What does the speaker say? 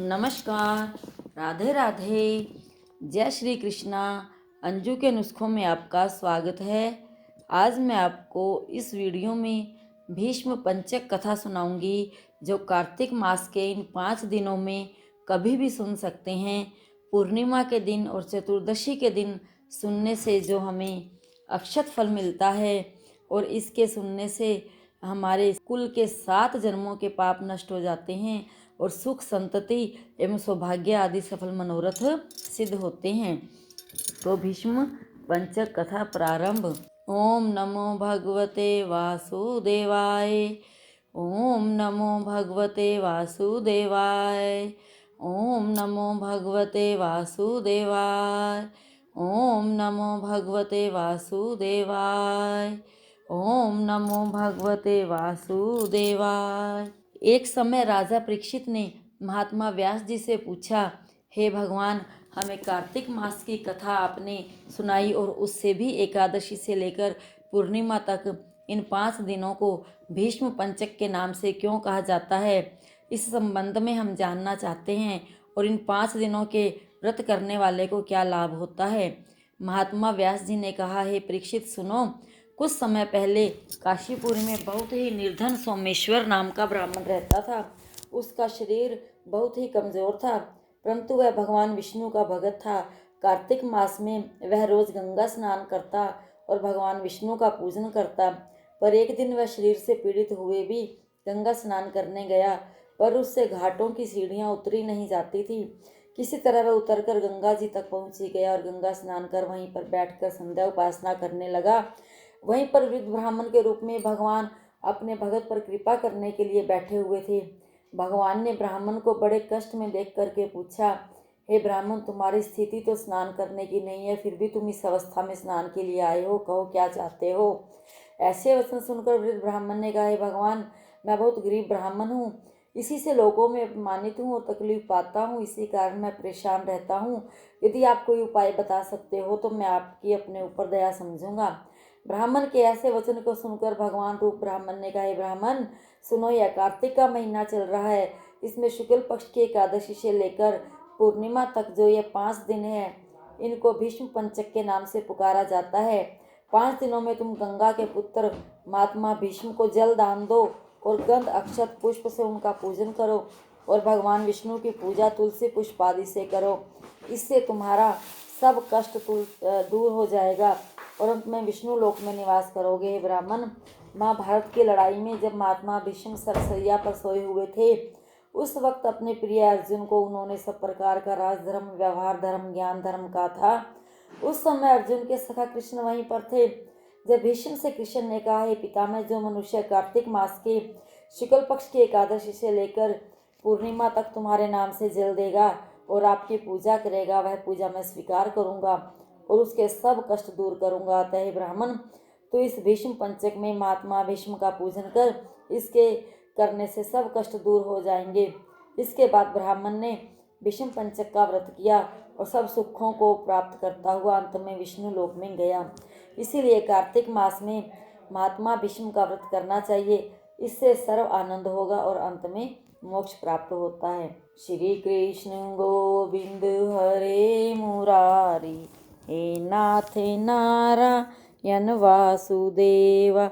नमस्कार, राधे राधे, जय श्री कृष्णा। अंजू के नुस्खों में आपका स्वागत है। आज मैं आपको इस वीडियो में भीष्म पंचक कथा सुनाऊंगी, जो कार्तिक मास के इन 5 दिनों में कभी भी सुन सकते हैं। पूर्णिमा के दिन और चतुर्दशी के दिन सुनने से जो हमें अक्षत फल मिलता है और इसके सुनने से हमारे कुल के 7 जन्मों के पाप नष्ट हो जाते हैं और सुख संतति एवं सौभाग्य आदि सफल मनोरथ सिद्ध होते हैं। तो भीष्म पंचक कथा प्रारंभ। ओम नमो भगवते वासुदेवाय। ओम नमो भगवते वासुदेवाय। ओम नमो भगवते वासुदेवाय। ओम नमो भगवते वासुदेवाय। ओम नमो भगवते वासुदेवाय। एक समय राजा परीक्षित ने महात्मा व्यास जी से पूछा, हे भगवान, हमें कार्तिक मास की कथा आपने सुनाई और उससे भी एकादशी से लेकर पूर्णिमा तक इन 5 दिनों को भीष्म पंचक के नाम से क्यों कहा जाता है? इस संबंध में हम जानना चाहते हैं और इन 5 दिनों के व्रत करने वाले को क्या लाभ होता है? महात्मा व्यास जी ने कहा, हे परीक्षित सुनो, कुछ समय पहले काशीपुरी में बहुत ही निर्धन सोमेश्वर नाम का ब्राह्मण रहता था। उसका शरीर बहुत ही कमजोर था, परंतु वह भगवान विष्णु का भगत था। कार्तिक मास में वह रोज गंगा स्नान करता और भगवान विष्णु का पूजन करता। पर एक दिन वह शरीर से पीड़ित हुए भी गंगा स्नान करने गया, पर उससे घाटों की सीढ़ियां उतरी नहीं जाती थी। किसी तरह वह उतरकर गंगा जी तक पहुंची गया और गंगा स्नान कर वहीं पर बैठकर संध्या उपासना करने लगा। वहीं पर वृद्ध ब्राह्मण के रूप में भगवान अपने भगत पर कृपा करने के लिए बैठे हुए थे। भगवान ने ब्राह्मण को बड़े कष्ट में देख करके पूछा, हे ब्राह्मण, तुम्हारी स्थिति तो स्नान करने की नहीं है, फिर भी तुम इस अवस्था में स्नान के लिए आए हो, कहो क्या चाहते हो? ऐसे वचन सुनकर वृद्ध ब्राह्मण ने कहा, हे भगवान, मैं बहुत गरीब ब्राह्मण हूँ, इसी से लोगों में अपमानित हूँ और तकलीफ पाता हूँ, इसी कारण मैं परेशान रहता हूँ। यदि आप कोई उपाय बता सकते हो तो मैं आपकी अपने ऊपर दया समझूंगा। ब्राह्मण के ऐसे वचन को सुनकर भगवान रूप ब्राह्मण ने कहा, हे ब्राह्मण सुनो, यह कार्तिक का महीना चल रहा है। इसमें शुक्ल पक्ष की एकादशी से लेकर पूर्णिमा तक जो ये 5 दिन है, इनको भीष्म पंचक के नाम से पुकारा जाता है। 5 दिनों में तुम गंगा के पुत्र महात्मा भीष्म को जल दान दो और गंध अक्षत पुष्प से उनका पूजन करो और भगवान विष्णु की पूजा तुलसी पुष्प आदि से करो। इससे तुम्हारा सब कष्ट दूर हो जाएगा और अंत में विष्णु लोक में निवास करोगे। हे ब्राह्मण, महाभारत की लड़ाई में जब महात्मा भीष्म सरसैया पर सोए हुए थे, उस वक्त अपने प्रिय अर्जुन को उन्होंने सब प्रकार का राजधर्म, व्यवहार धर्म, ज्ञान धर्म कहा था। उस समय अर्जुन के सखा कृष्ण वहीं पर थे। जब भीष्म से कृष्ण ने कहा, हे पितामह, जो मनुष्य कार्तिक मास के शुक्ल पक्ष की एकादशी से लेकर पूर्णिमा तक तुम्हारे नाम से जल देगा और आपकी पूजा करेगा, वह पूजा मैं स्वीकार करूंगा और उसके सब कष्ट दूर करूंगा। अतः ब्राह्मण, तो इस भीष्म पंचक में महात्मा भीष्म का पूजन कर, इसके करने से सब कष्ट दूर हो जाएंगे। इसके बाद ब्राह्मण ने भीष्म पंचक का व्रत किया और सब सुखों को प्राप्त करता हुआ अंत में विष्णु लोक में गया। इसीलिए कार्तिक मास में महात्मा भीष्म का व्रत करना चाहिए। इससे सर्व आनंद होगा और अंत में मोक्ष प्राप्त होता है। श्री कृष्ण गोविंद हरे मुरारी, हे नाथ नारायण वासुदेवा।